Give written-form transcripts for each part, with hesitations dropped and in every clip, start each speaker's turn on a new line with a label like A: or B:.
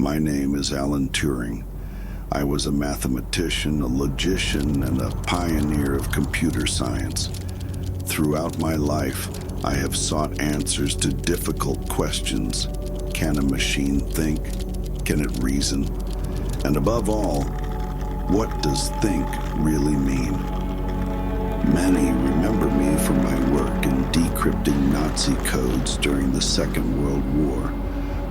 A: My name is Alan Turing. I was a mathematician, a logician, and a pioneer of computer science. Throughout my life, I have sought answers to difficult questions. Can a machine think? Can it reason? And above all, what does think really mean? Many remember me for my work in decrypting Nazi codes during the Second World War,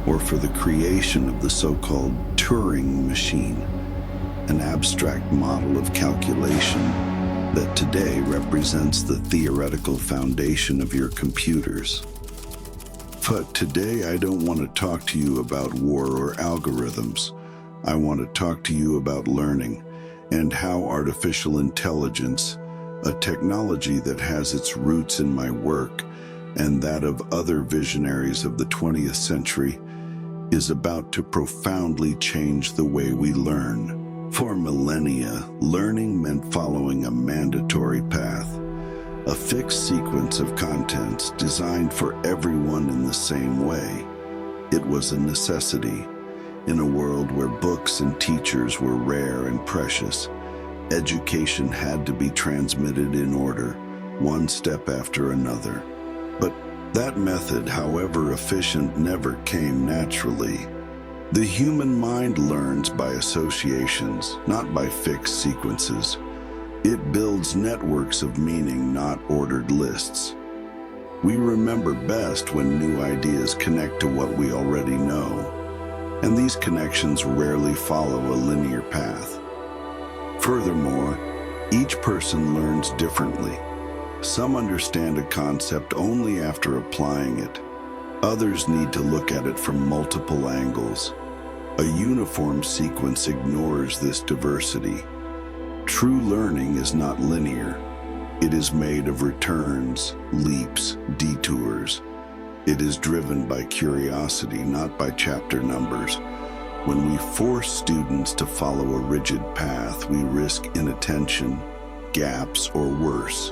A: or for the creation of the so-called Turing machine, an abstract model of calculation that today represents the theoretical foundation of your computers. But today I don't want to talk to you about war or algorithms. I want to talk to you about learning and how artificial intelligence, a technology that has its roots in my work and that of other visionaries of the 20th century, is about to profoundly change the way we learn. For millennia, learning meant following a mandatory path, a fixed sequence of contents designed for everyone in the same way. It was a necessity. In a world where books and teachers were rare and precious, education had to be transmitted in order, one step after another. But that method, however efficient, never came naturally. The human mind learns by associations, not by fixed sequences. It builds networks of meaning, not ordered lists. We remember best when new ideas connect to what we already know, and these connections rarely follow a linear path. Furthermore, each person learns differently. Some understand a concept only after applying it. Others need to look at it from multiple angles. A uniform sequence ignores this diversity. True learning is not linear. It is made of returns, leaps, detours. It is driven by curiosity, not by chapter numbers. When we force students to follow a rigid path, we risk inattention, gaps, or worse,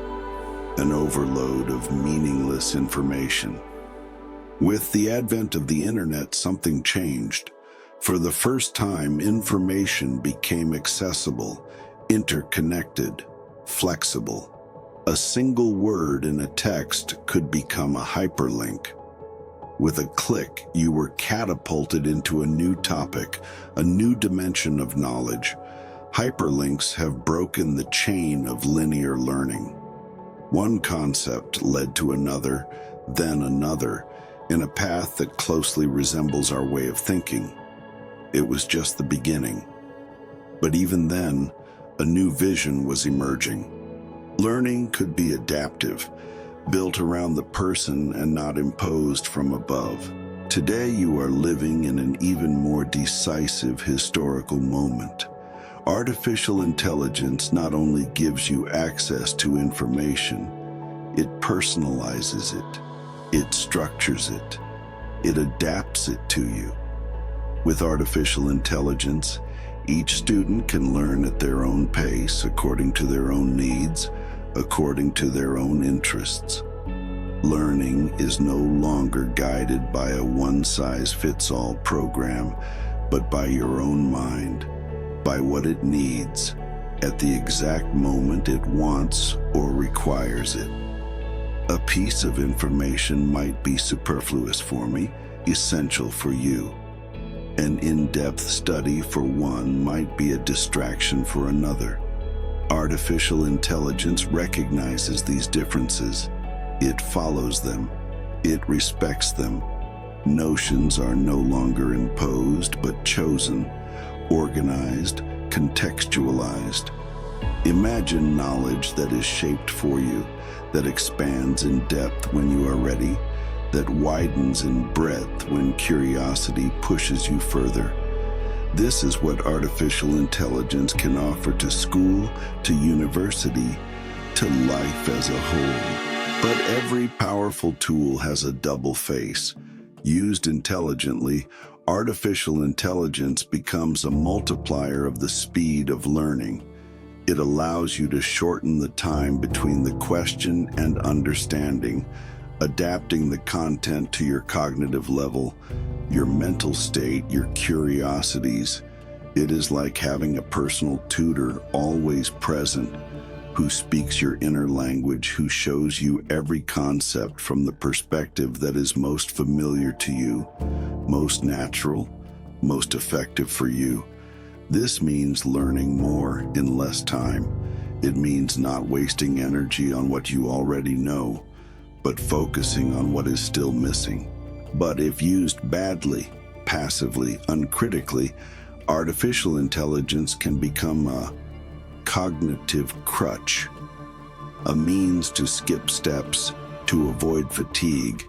A: an overload of meaningless information. With the advent of the internet, something changed. For the first time, information became accessible, interconnected, flexible. A single word in a text could become a hyperlink. With a click, you were catapulted into a new topic, a new dimension of knowledge. Hyperlinks have broken the chain of linear learning. One concept led to another, then another, in a path that closely resembles our way of thinking. It was just the beginning. But even then, a new vision was emerging. Learning could be adaptive, built around the person and not imposed from above. Today you are living in an even more decisive historical moment. Artificial intelligence not only gives you access to information, it personalizes it, it structures it, it adapts it to you. With artificial intelligence, each student can learn at their own pace, according to their own needs, according to their own interests. Learning is no longer guided by a one-size-fits-all program, but by your own mind, by what it needs, at the exact moment it wants or requires it. A piece of information might be superfluous for me, essential for you. An in-depth study for one might be a distraction for another. Artificial intelligence recognizes these differences. It follows them. It respects them. Notions are no longer imposed but chosen, organized, contextualized. Imagine knowledge that is shaped for you, that expands in depth when you are ready, that widens in breadth when curiosity pushes you further. This is what artificial intelligence can offer to school, to university, to life as a whole. But every powerful tool has a double face. Used intelligently, artificial intelligence becomes a multiplier of the speed of learning. It allows you to shorten the time between the question and understanding, adapting the content to your cognitive level, your mental state, your curiosities. It is like having a personal tutor always present, who speaks your inner language, who shows you every concept from the perspective that is most familiar to you, most natural, most effective for you. This means learning more in less time. It means not wasting energy on what you already know, but focusing on what is still missing. But if used badly, passively, uncritically, artificial intelligence can become a cognitive crutch, a means to skip steps, to avoid fatigue,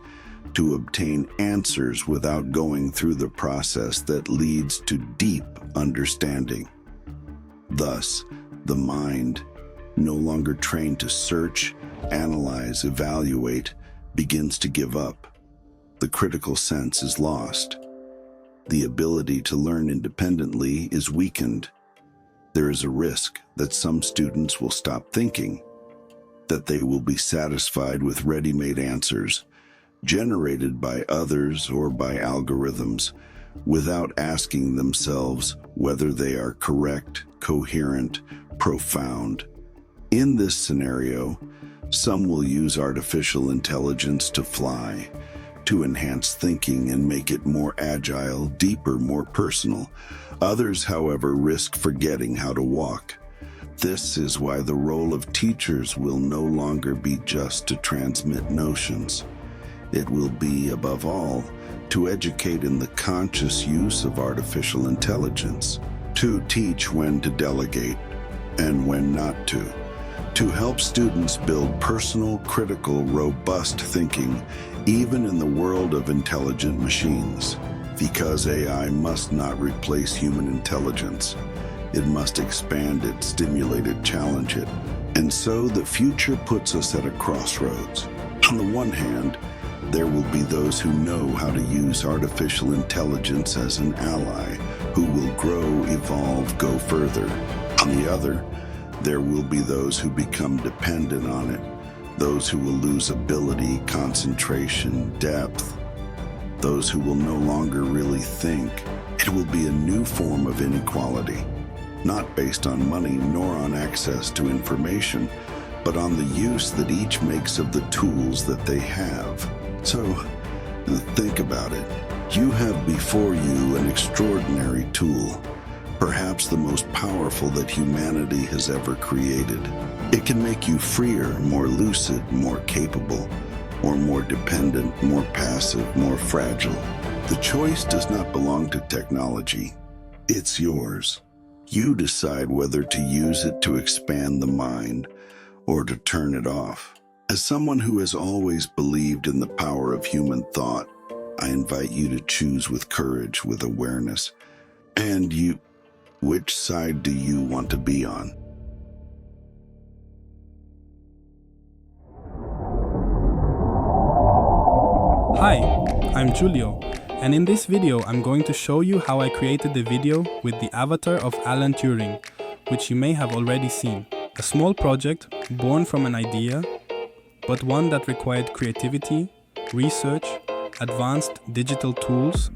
A: to obtain answers without going through the process that leads to deep understanding. Thus, the mind, no longer trained to search, analyze, evaluate, begins to give up. The critical sense is lost. The ability to learn independently is weakened. There is a risk that some students will stop thinking, that they will be satisfied with ready-made answers generated by others or by algorithms, without asking themselves whether they are correct, coherent, profound. In this scenario, some will use artificial intelligence to fly, to enhance thinking and make it more agile, deeper, more personal. Others, however, risk forgetting how to walk. This is why the role of teachers will no longer be just to transmit notions. It will be, above all, to educate in the conscious use of artificial intelligence, to teach when to delegate and when not to help students build personal, critical, robust thinking, even in the world of intelligent machines. Because AI must not replace human intelligence. It must expand it, stimulate it, challenge it. And so the future puts us at a crossroads. On the one hand, there will be those who know how to use artificial intelligence as an ally, who will grow, evolve, go further. On the other, there will be those who become dependent on it, those who will lose ability, concentration, depth, those who will no longer really think. It will be a new form of inequality, not based on money nor on access to information, but on the use that each makes of the tools that they have. So, think about it. You have before you an extraordinary tool, perhaps the most powerful that humanity has ever created. It can make you freer, more lucid, more capable, or more dependent, more passive, more fragile. The choice does not belong to technology. It's yours. You decide whether to use it to expand the mind or to turn it off. As someone who has always believed in the power of human thought, I invite you to choose with courage, with awareness. And you, which side do you want to be on?
B: Hi, I'm Giulio, and in this video I'm going to show you how I created the video with the avatar of Alan Turing, which you may have already seen. A small project born from an idea, but one that required creativity, research, advanced digital tools,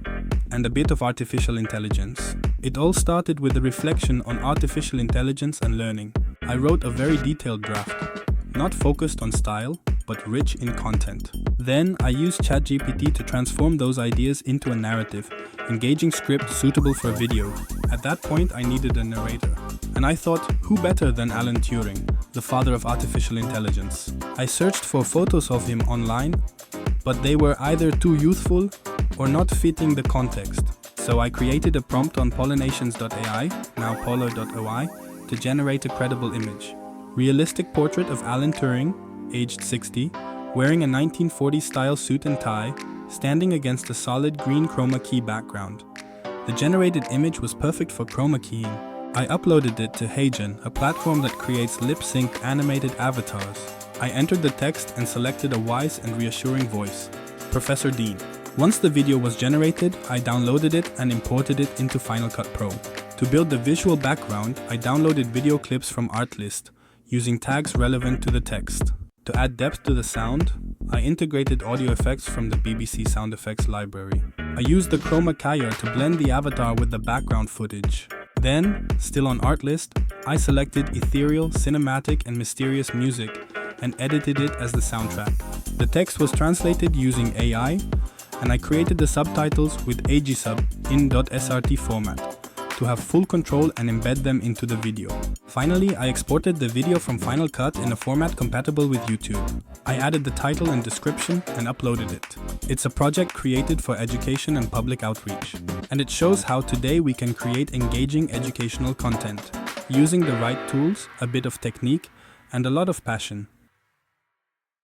B: and a bit of artificial intelligence. It all started with a reflection on artificial intelligence and learning. I wrote a very detailed draft, not focused on style, but rich in content. Then I used ChatGPT to transform those ideas into a narrative, engaging script suitable for video. At that point I needed a narrator. And I thought, who better than Alan Turing, the father of artificial intelligence? I searched for photos of him online, but they were either too youthful or not fitting the context. So I created a prompt on pollinations.ai, now polo.ai, to generate a credible image. Realistic portrait of Alan Turing, aged 60, wearing a 1940s-style suit and tie, standing against a solid green chroma key background. The generated image was perfect for chroma keying. I uploaded it to HeyGen, a platform that creates lip-synced animated avatars. I entered the text and selected a wise and reassuring voice, Professor Dean. Once the video was generated, I downloaded it and imported it into Final Cut Pro. To build the visual background, I downloaded video clips from Artlist, using tags relevant to the text. To add depth to the sound, I integrated audio effects from the BBC sound effects library. I used the chroma keyer to blend the avatar with the background footage. Then, still on art list, I selected ethereal, cinematic and mysterious music and edited it as the soundtrack. The text was translated using AI, and I created the subtitles with AGSub in .srt format to have full control and embed them into the video. Finally, I exported the video from Final Cut in a format compatible with YouTube. I added the title and description and uploaded it. It's a project created for education and public outreach, and it shows how today we can create engaging educational content using the right tools, a bit of technique, and a lot of passion.